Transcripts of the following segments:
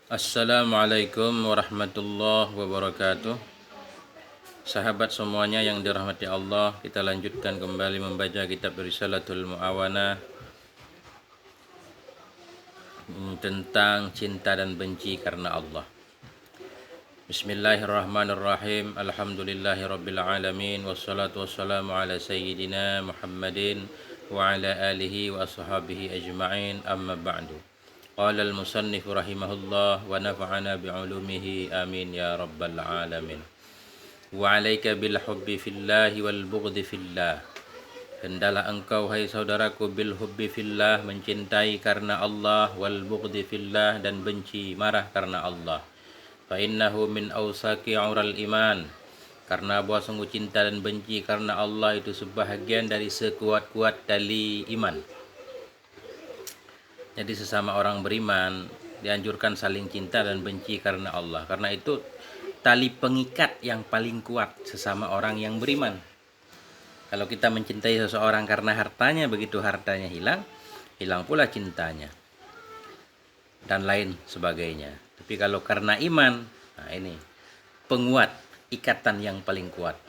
Assalamualaikum warahmatullahi wabarakatuh. Sahabat semuanya yang dirahmati Allah, kita lanjutkan kembali membaca kitab Risalatul Mu'awanah tentang cinta dan benci karena Allah. Bismillahirrahmanirrahim. Alhamdulillahirabbil alamin wassalatu wassalamu ala sayyidina Muhammadin wa ala alihi wa ashabihi ajma'in. Amma ba'du. Qala al-musannif rahimahullah wa nafa'ana bi'ulumihi amin ya rabbal alamin. Wa 'alaika bil hubbi fillah wal bughdi fillah. Hendaklah engkau hai saudaraku bil hubbi fillah, mencintai karena Allah, wal bughdi fillah, dan benci marah karena Allah. Fa innahu min awsaqi 'ural iman. Karena bahwa sungguh cinta dan benci karena Allah itu sebahagian dari sekuat-kuat tali iman. Jadi sesama orang beriman dianjurkan saling cinta dan benci karena Allah. Karena itu tali pengikat yang paling kuat sesama orang yang beriman. Kalau kita mencintai seseorang karena hartanya, begitu hartanya hilang, hilang pula cintanya. Dan lain sebagainya. Tapi kalau karena iman, nah ini penguat, ikatan yang paling kuat.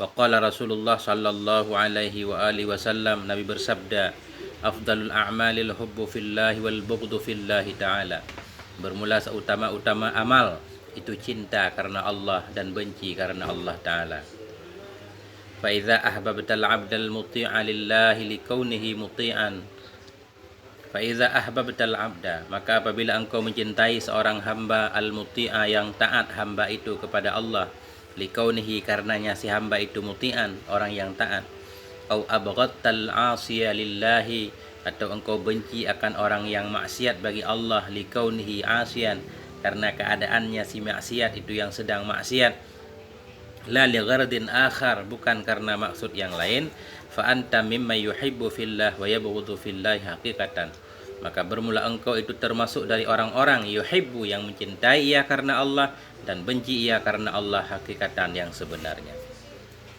Wa qala Rasulullah sallallahu alaihi wa alihi wasallam, Nabi bersabda, afdalul a'malil hubbu fillahi wal bughdu fillahi ta'ala. Bermula seutama-utama amal itu cinta karena Allah dan benci karena Allah Ta'ala. Fa idza ahbabtal 'abdal muti'a lillahi likaunihi muti'an. Fa idza ahbabtal 'abda, maka apabila engkau mencintai seorang hamba al-muti'a yang taat hamba itu kepada Allah, likaunihi karenanya si hamba itu muti'an, orang yang taat. Au abghadtal 'asiya lillahi, atau engkau benci akan orang yang maksiat bagi Allah, likaunihi 'asiyan, karena keadaannya si maksiat itu yang sedang maksiat. La li ghardin akhar, bukan karena maksud yang lain. Fa anta mimma yuhibbu fillah wa yabghudhu fillahi haqiqatan. Maka bermula engkau itu termasuk dari orang-orang yuhibbu yang mencintai ia karena Allah dan benci ia karena Allah hakikatan yang sebenarnya.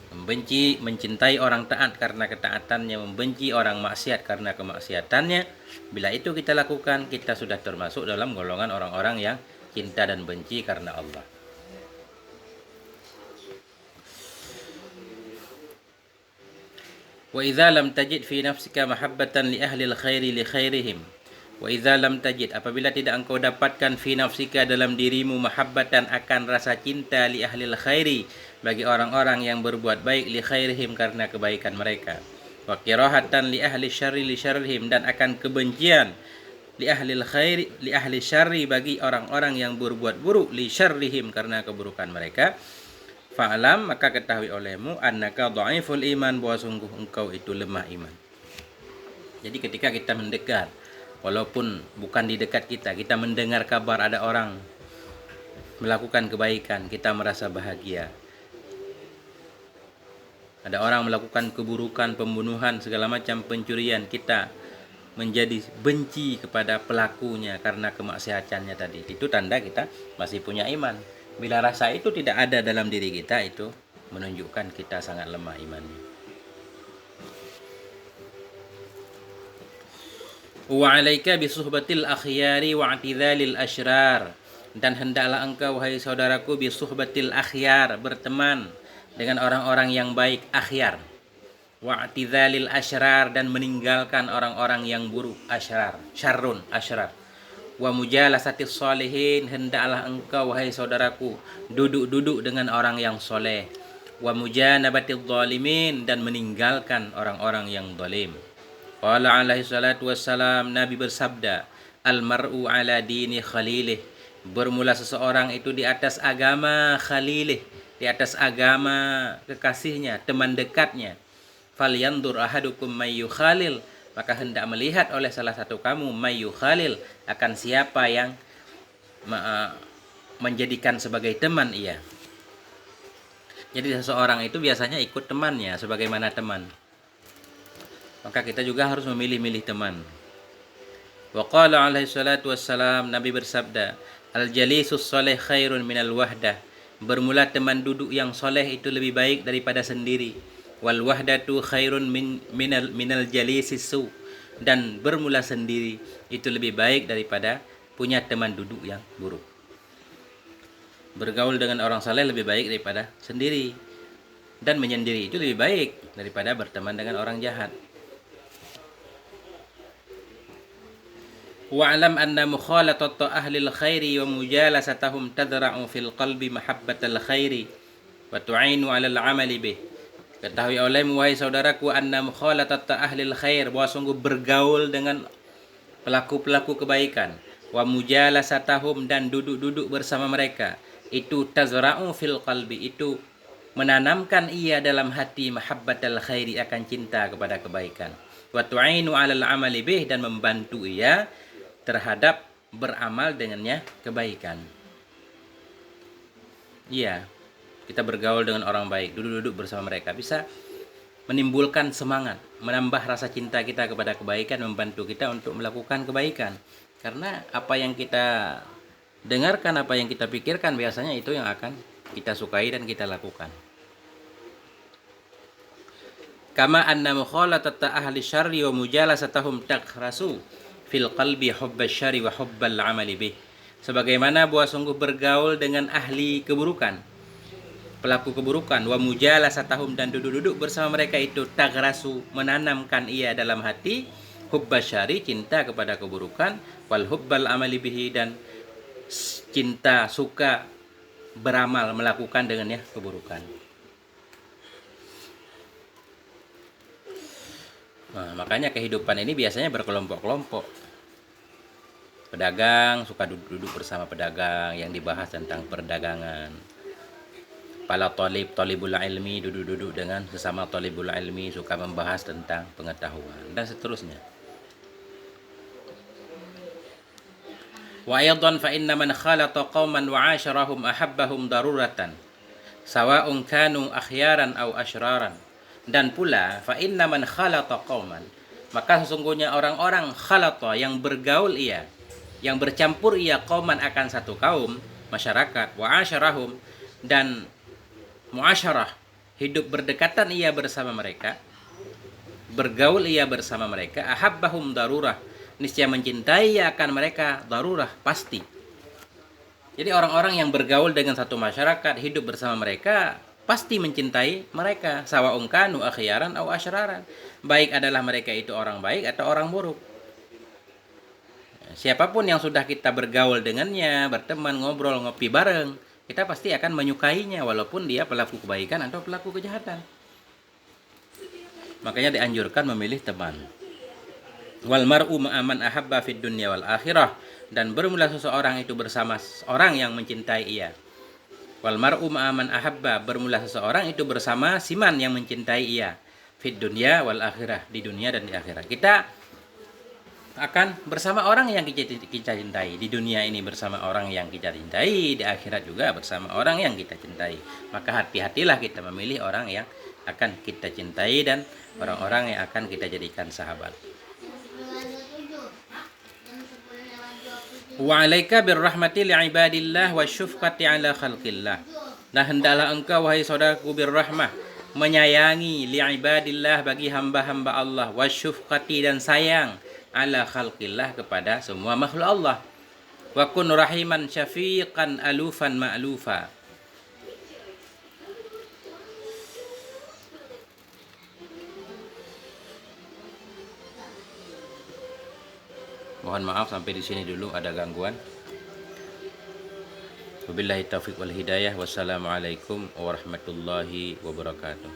Membenci, mencintai orang taat karena ketaatannya, membenci orang maksiat karena kemaksiatannya. Bila itu kita lakukan, kita sudah termasuk dalam golongan orang-orang yang cinta dan benci karena Allah. Wa idza lam tajid fi nafsika mahabbatan li ahli al-khairi li khairihim. Wa idza lam tajid, apabila tidak engkau dapatkan fi nafsika dalam dirimu mahabbatan akan rasa cinta li ahli al-khairi, bagi orang-orang yang berbuat baik, li khairihim karena kebaikan mereka. Wa kirahatan li ahli syarri li syarrihim, dan akan kebencian li ahli al-khairi li ahli syarri bagi orang-orang yang berbuat buruk, li syarrihim karena keburukan mereka. Fa'alam, maka ketahui olehmu, annaka dha'iful iman, bahwa sungguh engkau itu lemah iman. Jadi ketika kita mendekat, walaupun bukan di dekat kita, kita mendengar kabar ada orang melakukan kebaikan, kita merasa bahagia. Ada orang melakukan keburukan, pembunuhan, segala macam pencurian, kita menjadi benci kepada pelakunya karena kemaksiatannya tadi. Itu tanda kita masih punya iman. Bila rasa itu tidak ada dalam diri kita, itu menunjukkan kita sangat lemah imannya. Wa 'alaika bisuhbatil akhyari wa 'tidhalil asyrar, dan hendaklah engkau wahai saudaraku bisuhbatil akhyar, berteman dengan orang-orang yang baik, akhyar. Wa 'tidhalil asyrar, dan meninggalkan orang-orang yang buruk, asyrar, syarrun, asyrar. Wa mujalasatis sholihin, hendaklah engkau wahai saudaraku duduk-duduk dengan orang yang soleh. Wa mujanabatidz zalimin, dan meninggalkan orang-orang yang zalim. Qala alaihi salatu wassalam, Nabi bersabda, al mar'u ala dini khalilih, bermula seseorang itu di atas agama khalilih, di atas agama kekasihnya, teman dekatnya. Falyandur ahadukum mayyu khalil, maka hendak melihat oleh salah satu kamu mayyu khalil, akan siapa yang menjadikan sebagai teman ia. Jadi seseorang itu biasanya ikut temannya sebagaimana teman. Maka kita juga harus memilih-milih teman. Wa qala alaihi salatu wassalam, Nabi bersabda, al jalisus soleh khairun minal wahdah, bermula teman duduk yang soleh itu lebih baik daripada sendiri. Wal wahdatu khairun minal jalisis su, dan bermula sendiri itu lebih baik daripada punya teman duduk yang buruk. Bergaul dengan orang saleh lebih baik daripada sendiri, dan menyendiri itu lebih baik daripada berteman dengan orang jahat. Wa'lam anna mukhalatata ahlil khairi wa mujalasatahum tadra'u fil qalbi mahabbatal khairi wa tu'inu 'alal 'amali bih. Ketahui olehmu wahai saudaraku, anna mukhalatata ahlil khair, bahwa sungguh bergaul dengan pelaku-pelaku kebaikan, wa mujalasatahum, dan duduk-duduk bersama mereka, itu tazra'u fil qalbi, itu menanamkan ia dalam hati mahabbatal khairi, akan cinta kepada kebaikan, wa tu'inu 'alal 'amali bih, dan membantu ia terhadap beramal dengannya kebaikan. Iya, kita bergaul dengan orang baik, duduk-duduk bersama mereka, bisa menimbulkan semangat, menambah rasa cinta kita kepada kebaikan, membantu kita untuk melakukan kebaikan. Karena apa yang kita dengarkan, apa yang kita pikirkan, biasanya itu yang akan kita sukai dan kita lakukan. Kama anna mukhalatata ahli syarri wa mujalasatahum takhrasu fil qalbi hubbas syarri wa hubbal amali bih. Sebagaimana bahwa sungguh bergaul dengan ahli keburukan, pelaku keburukan, wa mujalasatahum, dan duduk-duduk bersama mereka, itu taghrasu, menanamkan ia dalam hati hubbas syarri, cinta kepada keburukan, wal hubbal amali bihi, dan cinta, suka beramal, melakukan dengannya keburukan. Nah, makanya kehidupan ini biasanya berkelompok-kelompok. Pedagang suka duduk-duduk bersama pedagang yang dibahas tentang perdagangan. Para talibul ilmi duduk-duduk dengan sesama talibul ilmi, suka membahas tentang pengetahuan, dan seterusnya. Wa aydan fa inna man khalata qauman wa 'asharahum ahabbahum daruratan sawa'un kanu akhyaran aw asyraran. Dan pula fa inna man khalata qauman, maka sesungguhnya orang-orang khalata, yang bergaul ia, yang bercampur ia, qauman, akan satu kaum, masyarakat, wa 'asharahum, dan muasyarah, hidup berdekatan ia bersama mereka, bergaul ia bersama mereka, ahabbahum darurah, niscaya mencintai ia akan mereka darurah, pasti. Jadi orang-orang yang bergaul dengan satu masyarakat, hidup bersama mereka, pasti mencintai mereka, sawa'un kanu akhyaran aw asyraran, baik adalah mereka itu orang baik atau orang buruk. Siapapun yang sudah kita bergaul dengannya, berteman, ngobrol, ngopi bareng, kita pasti akan menyukainya, walaupun dia pelaku kebaikan atau pelaku kejahatan. Makanya dianjurkan memilih teman. Wal mar'u ma'aman ahabba fid dunya wal akhirah, dan bermula seseorang itu bersama orang yang mencintai ia. Wal mar'u ma'aman ahabba, bermula seseorang itu bersama siman yang mencintai ia, fid dunya wal akhirah, di dunia dan di akhirat. Kita akan bersama orang yang kita cintai, di dunia ini bersama orang yang kita cintai, di akhirat juga bersama orang yang kita cintai. Maka hati-hatilah kita memilih orang yang akan kita cintai dan orang-orang yang akan kita jadikan sahabat. Wa 'alaika birrahmati li'ibadillah wasyufqati 'ala khalqillah. Nah, hendaklah engkau wahai saudaraku birrahmah, menyayangi li'ibadillah, bagi hamba-hamba Allah, wasyufqati, dan sayang, ala khalqillah, kepada semua makhluk Allah. Wa kun rahiman syafiqan alufan ma'lufa. Mohon maaf sampai di sini dulu ada gangguan. Wabillahi taufiq wal hidayah. Wassalamualaikum warahmatullahi wabarakatuh.